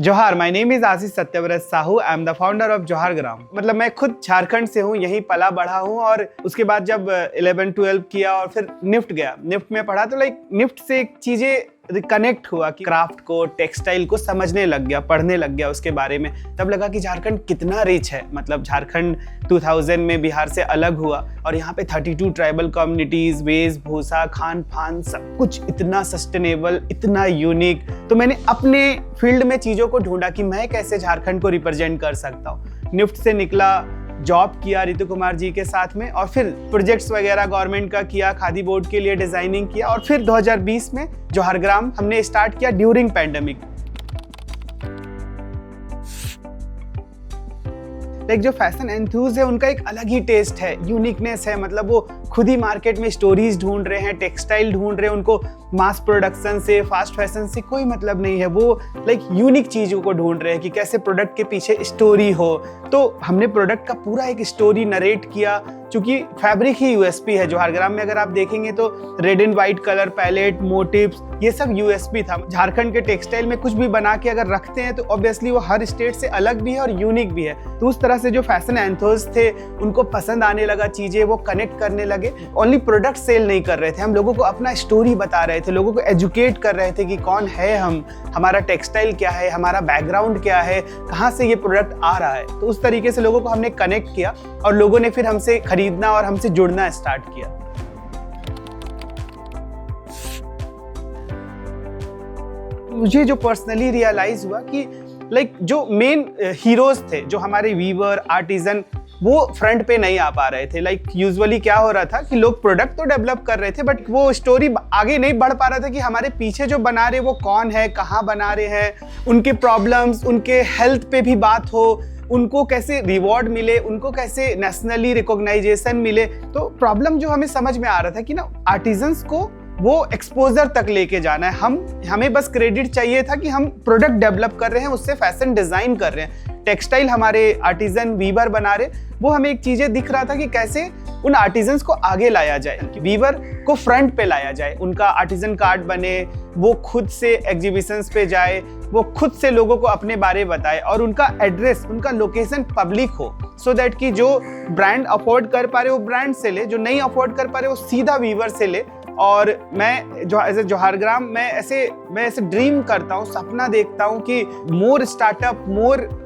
जोहार, my name is Ashish Satyavrat Sahu. I am the founder of Johar Gram. मतलब मैं खुद झारखंड से हूँ, यहीं पला बढ़ा हूँ। और उसके बाद जब 11-12 किया और फिर निफ्ट गया, निफ्ट में पढ़ा तो निफ्ट से एक चीजें कनेक्ट हुआ कि क्राफ्ट को, टेक्सटाइल को समझने लग गया, पढ़ने लग गया उसके बारे में। तब लगा कि झारखंड कितना रिच है। मतलब झारखंड 2000 में बिहार से अलग हुआ और यहाँ पे 32 ट्राइबल कम्युनिटीज, वेशभूषा, खान पान, सब कुछ इतना सस्टेनेबल, इतना यूनिक। तो मैंने अपने फील्ड में चीज़ों को ढूंढा कि मैं कैसे झारखंड को रिप्रेजेंट कर सकता हूँ। निफ्ट से निकला, जॉब किया रितु कुमार जी के साथ में, और फिर प्रोजेक्ट्स वगैरह गवर्नमेंट का किया, खादी बोर्ड के लिए डिजाइनिंग किया, और फिर 2020 में जोहार ग्राम हमने स्टार्ट किया ड्यूरिंग पैंडेमिक। जो फैशन एंथुज है उनका एक अलग ही टेस्ट है, यूनिकनेस है। मतलब वो खुद ही मार्केट में स्टोरीज ढूंढ रहे हैं, टेक्सटाइल ढूंढ रहे हैं। उनको मास प्रोडक्शन से, फास्ट फैशन से कोई मतलब नहीं है। वो यूनिक चीज़ों को ढूंढ रहे हैं कि कैसे प्रोडक्ट के पीछे स्टोरी हो। तो हमने प्रोडक्ट का पूरा एक स्टोरी नरेट किया। क्योंकि फैब्रिक ही यूएसपी है। जोहार ग्राम में अगर आप देखेंगे तो red and white colour palette, motifs, ये सब यूएसपी था। झारखंड के टेक्सटाइल में कुछ भी बना के अगर रखते हैं तो ऑब्वियसली वो हर स्टेट से अलग भी है और यूनिक भी है। तो उस तरह से जो फैशन एंथोज थे उनको पसंद आने लगा चीजें, वो कनेक्ट करने लगे। ओनली प्रोडक्ट सेल नहीं कर रहे थे, हम लोगों को अपना स्टोरी बता रहे थे, लोगों को एजुकेट कर रहे थे कि कौन है हम, हमारा टेक्सटाइल क्या है, हमारा बैकग्राउंड क्या है, कहाँ से ये प्रोडक्ट आ रहा है। तो उस तरीके से लोगों को हमने कनेक्ट किया और लोगों ने फिर हमसे खरीदना और हमसे जुड़ना स्टार्ट किया। मुझे जो पर्सनली रियलाइज हुआ कि जो मेन हीरोज थे, जो हमारे वीवर, आर्टिजन, वो फ्रंट पे नहीं आ पा रहे थे। यूजुअली क्या हो रहा था कि लोग प्रोडक्ट तो डेवलप कर रहे थे बट वो स्टोरी आगे नहीं बढ़ पा रहा था कि हमारे पीछे जो बना रहे वो कौन है, कहाँ बना रहे हैं, उनके प्रॉब्लम्स, उनके हेल्थ पे भी बात हो, उनको कैसे रिवॉर्ड मिले, उनको कैसे नेशनली रिकॉग्नाइजेशन मिले। तो प्रॉब्लम जो हमें समझ में आ रहा था कि ना, आर्टिजन्स को वो एक्सपोजर तक लेके जाना है। हमें बस क्रेडिट चाहिए था कि हम प्रोडक्ट डेवलप कर रहे हैं, उससे फैशन डिजाइन कर रहे हैं, टेक्सटाइल हमारे आर्टिजन वीवर बना रहे। वो हमें एक चीजें दिख रहा था कि कैसे उन आर्टिजन्स को आगे लाया जाए, वीवर को फ्रंट पे लाया जाए, उनका आर्टिजन कार्ड बने, वो खुद से एग्जीबिशंस पे जाए, वो खुद से लोगों को अपने बारे बताए और उनका एड्रेस, उनका लोकेशन पब्लिक हो। सो दैट कि जो ब्रांड अफोर्ड कर पा रहे वो ब्रांड से ले, जो नहीं अफोर्ड कर पा रहे वो सीधा वीवर से ले। और मैं जो एज ए जोहार ग्राम मैं ऐसे ड्रीम करता हूँ, सपना देखता हूँ कि मोर स्टार्टअप,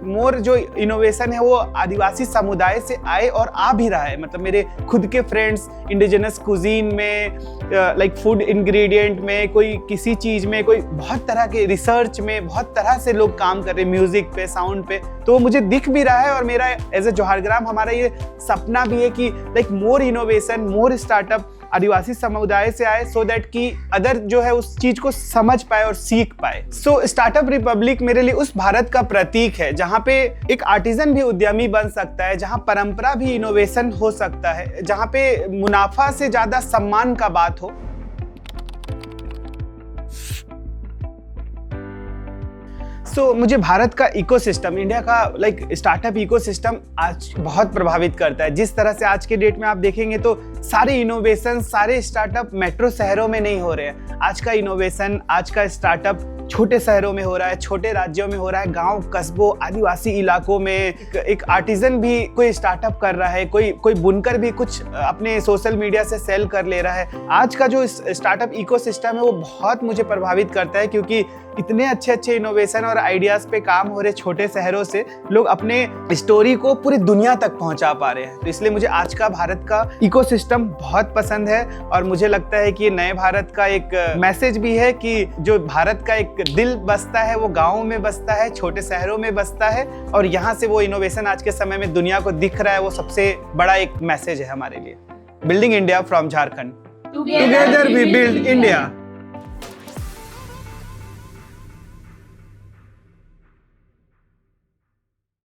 मोर जो इनोवेशन है वो आदिवासी समुदाय से आए और आ भी रहा है। मतलब मेरे खुद के फ्रेंड्स इंडिजिनस कुजीन में, फूड इंग्रेडिएंट में, कोई किसी चीज में, कोई बहुत तरह के रिसर्च में, बहुत तरह से लोग काम कर रहे हैं, म्यूजिक पे, साउंड पे। तो मुझे दिख भी रहा है और मेरा एज ए जोहार ग्राम हमारा ये सपना भी है कि मोर इनोवेशन, मोर स्टार्टअप आदिवासी समुदाय से आए, सो दैट कि अदर जो है उस चीज को समझ पाए और सीख पाए। सो स्टार्टअप रिपब्लिक मेरे लिए उस भारत का प्रतीक है जहाँ पे एक आर्टिजन भी उद्यमी बन सकता है, जहाँ परंपरा भी इनोवेशन हो सकता है, जहाँ पे मुनाफा से ज्यादा सम्मान का बात हो। मुझे भारत का इकोसिस्टम, इंडिया का स्टार्टअप इकोसिस्टम आज बहुत प्रभावित करता है। जिस तरह से आज के डेट में आप देखेंगे तो सारे इनोवेशन, सारे स्टार्टअप मेट्रो शहरों में नहीं हो रहे हैं। आज का इनोवेशन, आज का स्टार्टअप छोटे शहरों में हो रहा है, छोटे राज्यों में हो रहा है, गांव, कस्बों, आदिवासी इलाकों में। एक आर्टिजन भी कोई स्टार्टअप कर रहा है, कोई बुनकर भी कुछ अपने सोशल मीडिया से सेल कर ले रहा है। आज का जो स्टार्टअप इकोसिस्टम है वो बहुत मुझे प्रभावित करता है, क्योंकि इतने अच्छे इनोवेशन और आइडियाज पे काम हो रहे छोटे शहरों से, लोग अपने स्टोरी को पूरी दुनिया तक पहुंचा पा रहे हैं। तो इसलिए मुझे आज का भारत का इकोसिस्टम बहुत पसंद है और मुझे लगता है कि ये नए भारत का एक मैसेज भी है कि जो भारत का एक दिल बसता है वो गाँव में बसता है, छोटे शहरों में बसता है, और यहाँ से वो इनोवेशन आज के समय में दुनिया को दिख रहा है। वो सबसे बड़ा एक मैसेज है हमारे लिए। Building India from Jharkhand, together we build India.